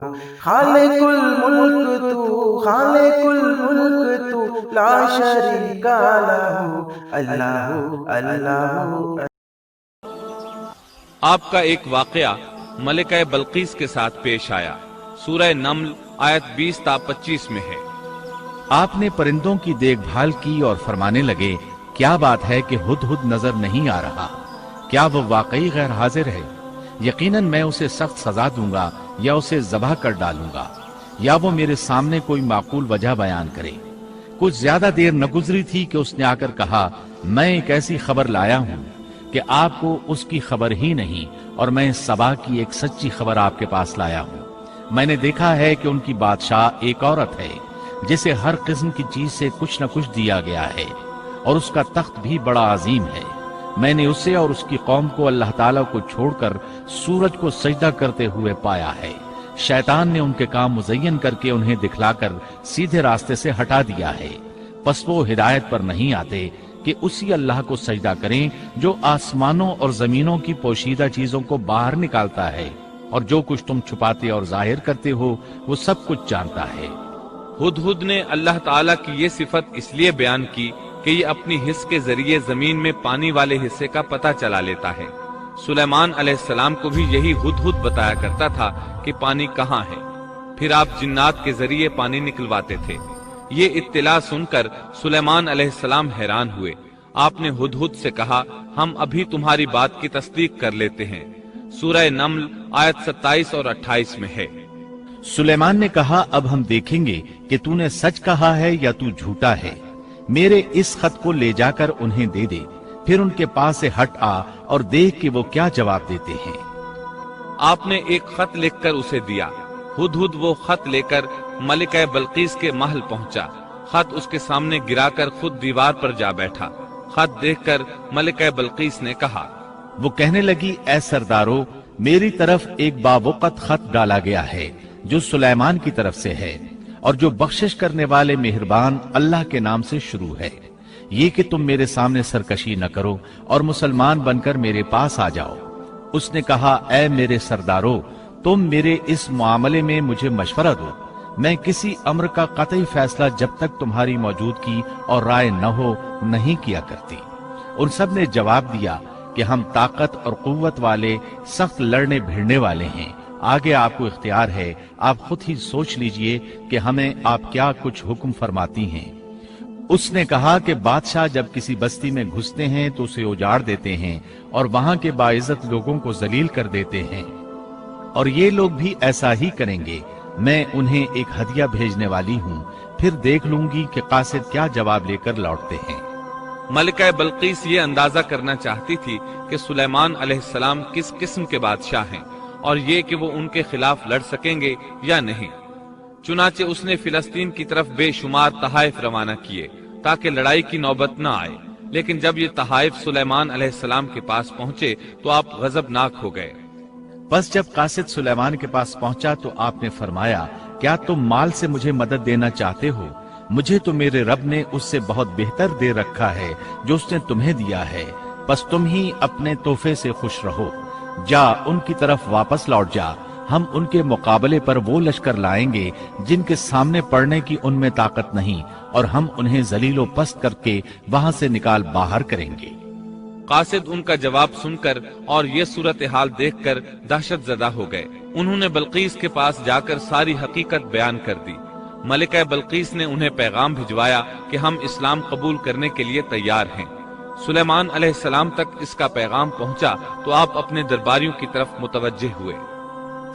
خالق الملک تو، خالق الملک تو، لا شریک لہ، اللہ اللہ۔ آپ کا ایک واقعہ ملکہ بلقیس کے ساتھ پیش آیا۔ سورہ نمل آیت 20 تا 25 میں ہے۔ آپ نے پرندوں کی دیکھ بھال کی اور فرمانے لگے، کیا بات ہے کہ ہدہد نظر نہیں آ رہا؟ کیا وہ واقعی غیر حاضر ہے؟ یقیناً میں اسے سخت سزا دوں گا یا اسے ذبح کر ڈالوں گا، یا وہ میرے سامنے کوئی معقول وجہ بیان کرے۔ کچھ زیادہ دیر نہ گزری تھی کہ اس نے آ کر کہا، میں ایک ایسی خبر لایا ہوں کہ آپ کو اس کی خبر ہی نہیں، اور میں سبا کی ایک سچی خبر آپ کے پاس لایا ہوں۔ میں نے دیکھا ہے کہ ان کی بادشاہ ایک عورت ہے جسے ہر قسم کی چیز سے کچھ نہ کچھ دیا گیا ہے، اور اس کا تخت بھی بڑا عظیم ہے۔ میں نے اسے اور اس کی قوم کو اللہ تعالیٰ کو چھوڑ کر سورج کو سجدہ کرتے ہوئے پایا ہے۔ شیطان نے ان کے کام مزین کر کے انہیں دکھلا کر سیدھے راستے سے ہٹا دیا ہے، پس وہ ہدایت پر نہیں آتے کہ اسی اللہ کو سجدہ کریں جو آسمانوں اور زمینوں کی پوشیدہ چیزوں کو باہر نکالتا ہے، اور جو کچھ تم چھپاتے اور ظاہر کرتے ہو وہ سب کچھ جانتا ہے۔ ہدہد نے اللہ تعالیٰ کی یہ صفت اس لیے بیان کی کہ یہ اپنی حس کے ذریعے زمین میں پانی والے حصے کا پتہ چلا لیتا ہے۔ سلیمان علیہ السلام کو بھی یہی ہدہد بتایا کرتا تھا کہ پانی کہاں ہے، پھر آپ جنات کے ذریعے پانی نکلواتے تھے۔ یہ اطلاع سن کر سلیمان علیہ السلام حیران ہوئے۔ آپ نے ہدہد سے کہا، ہم ابھی تمہاری بات کی تصدیق کر لیتے ہیں۔ سورہ نمل آیت 27 اور 28 میں ہے۔ سلیمان نے کہا، اب ہم دیکھیں گے کہ تو نے سچ کہا ہے یا تو جھوٹا ہے۔ میرے اس خط کو لے جا کر انہیں دے دے، پھر ان کے پاس سے ہٹ آ اور دیکھ کہ وہ کیا جواب دیتے ہیں۔ آپ نے ایک خط لکھ کر اسے دیا۔ ہدہد وہ خط لے کر ملکہ بلقیس کے محل پہنچا۔ خط اس کے سامنے گرا کر خود دیوار پر جا بیٹھا۔ خط دیکھ کر ملکہ بلقیس نے کہا، وہ کہنے لگی، اے سردارو، میری طرف ایک باوقت خط ڈالا گیا ہے جو سلیمان کی طرف سے ہے، اور جو بخشش کرنے والے مہربان اللہ کے نام سے شروع ہے، یہ کہ تم میرے سامنے سرکشی نہ کرو اور مسلمان بن کر میرے پاس آ جاؤ۔ اس نے کہا، اے میرے سردارو، تم میرے اس معاملے میں مجھے مشورہ دو۔ میں کسی امر کا قطعی فیصلہ جب تک تمہاری موجودگی اور رائے نہ ہو نہیں کیا کرتی۔ ان سب نے جواب دیا کہ ہم طاقت اور قوت والے، سخت لڑنے بھیڑنے والے ہیں، آگے آپ کو اختیار ہے، آپ خود ہی سوچ لیجئے کہ ہمیں آپ کیا کچھ حکم فرماتی ہیں۔ اس نے کہا کہ بادشاہ جب کسی بستی میں گھستے ہیں تو اسے اجاڑ دیتے ہیں اور وہاں کے باعزت لوگوں کو ذلیل کر دیتے ہیں، اور یہ لوگ بھی ایسا ہی کریں گے۔ میں انہیں ایک ہدیہ بھیجنے والی ہوں، پھر دیکھ لوں گی کہ قاصد کیا جواب لے کر لوٹتے ہیں۔ ملکہ بلقیس یہ اندازہ کرنا چاہتی تھی کہ سلیمان علیہ السلام کس قسم کے بادشاہ ہیں، اور یہ کہ وہ ان کے خلاف لڑ سکیں گے یا نہیں۔ چنانچہ اس نے فلسطین کی طرف بے شمار تحائف روانہ کیے تاکہ لڑائی کی نوبت نہ آئے، لیکن جب یہ تحائف سلیمان علیہ السلام کے پاس پہنچے تو آپ غضبناک ہو گئے۔ پس جب قاصد سلیمان کے پاس پہنچا تو آپ نے فرمایا، کیا تم مال سے مجھے مدد دینا چاہتے ہو؟ مجھے تو میرے رب نے اس سے بہت بہتر دے رکھا ہے جو اس نے تمہیں دیا ہے، پس تم ہی اپنے تحفے سے خوش رہو۔ جا ان کی طرف واپس لوٹ جا، ہم ان کے مقابلے پر وہ لشکر لائیں گے جن کے سامنے پڑنے کی ان میں طاقت نہیں، اور ہم انہیں ذلیل و پست کر کے وہاں سے نکال باہر کریں گے۔ قاصد ان کا جواب سن کر اور یہ صورتحال دیکھ کر دہشت زدہ ہو گئے۔ انہوں نے بلقیس کے پاس جا کر ساری حقیقت بیان کر دی۔ ملکہ بلقیس نے انہیں پیغام بھجوایا کہ ہم اسلام قبول کرنے کے لیے تیار ہیں۔ سلیمان علیہ السلام تک اس کا پیغام پہنچا تو آپ اپنے درباریوں کی طرف متوجہ ہوئے۔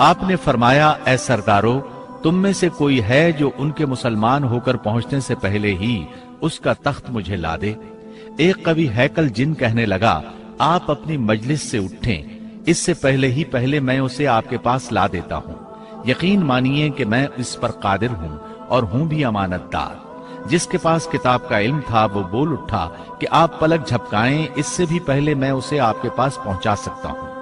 آپ نے فرمایا، اے سردارو، تم میں سے کوئی ہے جو ان کے مسلمان ہو کر پہنچنے سے پہلے ہی اس کا تخت مجھے لا دے؟ ایک قوی ہیکل جن کہنے لگا، آپ اپنی مجلس سے اٹھیں، اس سے پہلے میں اسے آپ کے پاس لا دیتا ہوں۔ یقین مانیے کہ میں اس پر قادر ہوں اور ہوں بھی امانت دار۔ جس کے پاس کتاب کا علم تھا وہ بول اٹھا کہ آپ پلک جھپکائیں، اس سے بھی پہلے میں اسے آپ کے پاس پہنچا سکتا ہوں۔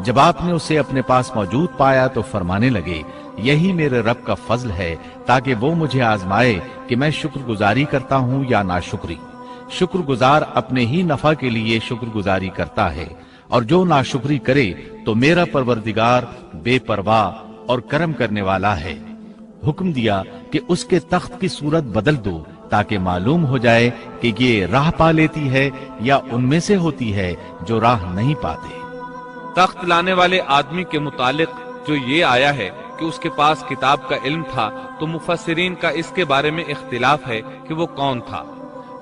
جب آپ نے اسے اپنے پاس موجود پایا تو فرمانے لگے، یہی میرے رب کا فضل ہے تاکہ وہ مجھے آزمائے کہ میں شکر گزاری کرتا ہوں یا ناشکری۔ شکر گزار اپنے ہی نفع کے لیے شکر گزاری کرتا ہے، اور جو ناشکری کرے تو میرا پروردگار بے پرواہ اور کرم کرنے والا ہے۔ حکم دیا کہ اس کے تخت کی صورت بدل دو تاکہ معلوم ہو جائے کہ یہ راہ پا لیتی ہے یا ان میں سے ہوتی ہے جو راہ نہیں پاتے۔ تخت لانے والے آدمی کے متعلق جو یہ آیا ہے کہ اس کے پاس کتاب کا علم تھا، تو مفسرین کا اس کے بارے میں اختلاف ہے کہ وہ کون تھا۔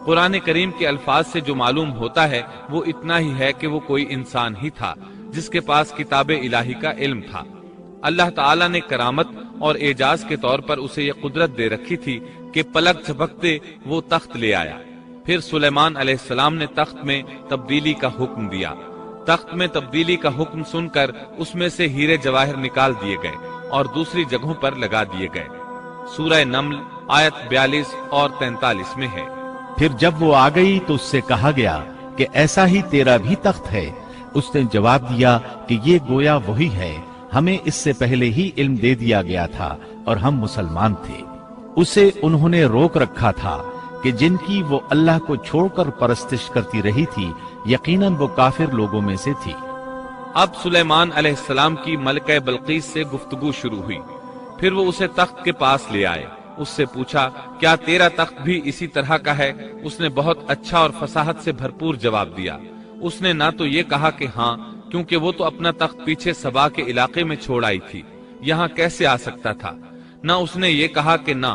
قرآن کریم کے الفاظ سے جو معلوم ہوتا ہے وہ اتنا ہی ہے کہ وہ کوئی انسان ہی تھا جس کے پاس کتاب الہی کا علم تھا۔ اللہ تعالیٰ نے کرامت اور اعجاز کے طور پر اسے یہ قدرت دے رکھی تھی کہ پلک جھپکتے وہ تخت لے آیا۔ پھر سلیمان علیہ السلام نے تخت میں تبدیلی کا حکم دیا۔ تخت میں تبدیلی کا حکم سن کر اس میں سے ہیرے جواہر نکال دیے گئے اور دوسری جگہوں پر لگا دیے گئے۔ سورہ نمل آیت 42 اور 43 میں ہے۔ پھر جب وہ آ گئی تو اس سے کہا گیا کہ ایسا ہی تیرا بھی تخت ہے۔ اس نے جواب دیا کہ یہ گویا وہی ہے، ہمیں اس سے پہلے ہی علم دے دیا گیا تھا اور ہم مسلمان تھے۔ اسے انہوں نے روک رکھا تھا کہ جن کی وہ اللہ کو چھوڑ کر پرستش کرتی رہی تھی، یقیناً وہ کافر لوگوں میں سے تھی۔ اب سلیمان علیہ السلام کی ملکہ بلقیس سے گفتگو شروع ہوئی۔ پھر وہ اسے تخت کے پاس لے آئے۔ اس سے پوچھا، کیا تیرا تخت بھی اسی طرح کا ہے؟ اس نے بہت اچھا اور فصاحت سے بھرپور جواب دیا۔ اس نے نہ تو یہ کہا کہ ہاں، کیونکہ وہ تو اپنا تخت پیچھے سبا کے علاقے میں چھوڑ آئی تھی، یہاں کیسے آ سکتا تھا، نہ اس نے یہ کہا کہ نہ،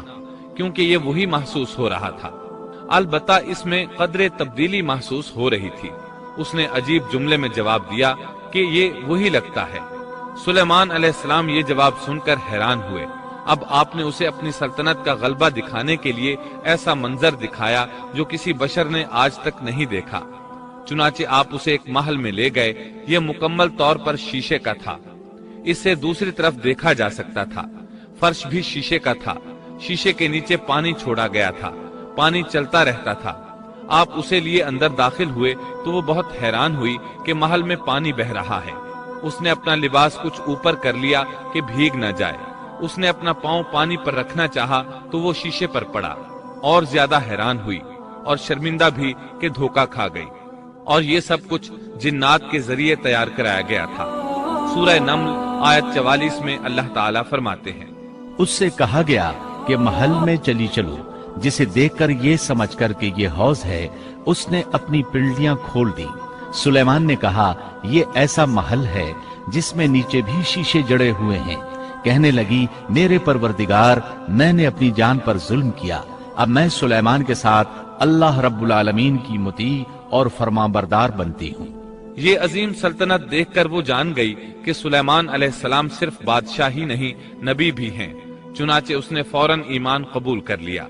کیونکہ یہ وہی محسوس ہو رہا تھا۔ البتہ اس میں قدر تبدیلی محسوس ہو رہی تھی۔ اس نے عجیب جملے میں جواب دیا کہ یہ وہی لگتا ہے۔ سلیمان علیہ السلام یہ جواب سن کر حیران ہوئے۔ اب آپ نے اسے اپنی سلطنت کا غلبہ دکھانے کے لیے ایسا منظر دکھایا جو کسی بشر نے آج تک نہیں دیکھا۔ چنانچہ آپ اسے ایک محل میں لے گئے۔ یہ مکمل طور پر شیشے کا تھا، اس سے دوسری طرف دیکھا جا سکتا تھا۔ فرش بھی شیشے کا تھا، شیشے کے نیچے پانی چھوڑا گیا تھا، پانی چلتا رہتا تھا۔ آپ اسے لیے اندر داخل ہوئے تو وہ بہت حیران ہوئی کہ محل میں پانی بہ رہا ہے۔ اس نے اپنا لباس کچھ اوپر کر لیا کہ بھیگ نہ جائے۔ اس نے اپنا پاؤں پانی پر رکھنا چاہا تو وہ شیشے پر پڑا، اور زیادہ حیران ہوئی اور شرمندہ بھی کہ دھوکہ کھا گئی۔ اور یہ سب کچھ جنات کے ذریعے تیار کرایا گیا تھا۔ سورہ نمل آیت 44 میں اللہ تعالیٰ فرماتے ہیں، اس سے کہا گیا کہ محل میں چلی چلو، جسے دیکھ کر یہ سمجھ کر کہ یہ حوض ہے، اس نے اپنی پنڈلیاں کھول دی۔ سلیمان نے کہا، یہ ایسا محل ہے جس میں نیچے بھی شیشے جڑے ہوئے ہیں۔ کہنے لگی، میرے پروردگار، میں نے اپنی جان پر ظلم کیا، اب میں سلیمان کے ساتھ اللہ رب العالمین کی مطیع اور فرمانبردار بنتی ہوں۔ یہ عظیم سلطنت دیکھ کر وہ جان گئی کہ سلیمان علیہ السلام صرف بادشاہ ہی نہیں، نبی بھی ہیں۔ چنانچہ اس نے فوراً ایمان قبول کر لیا۔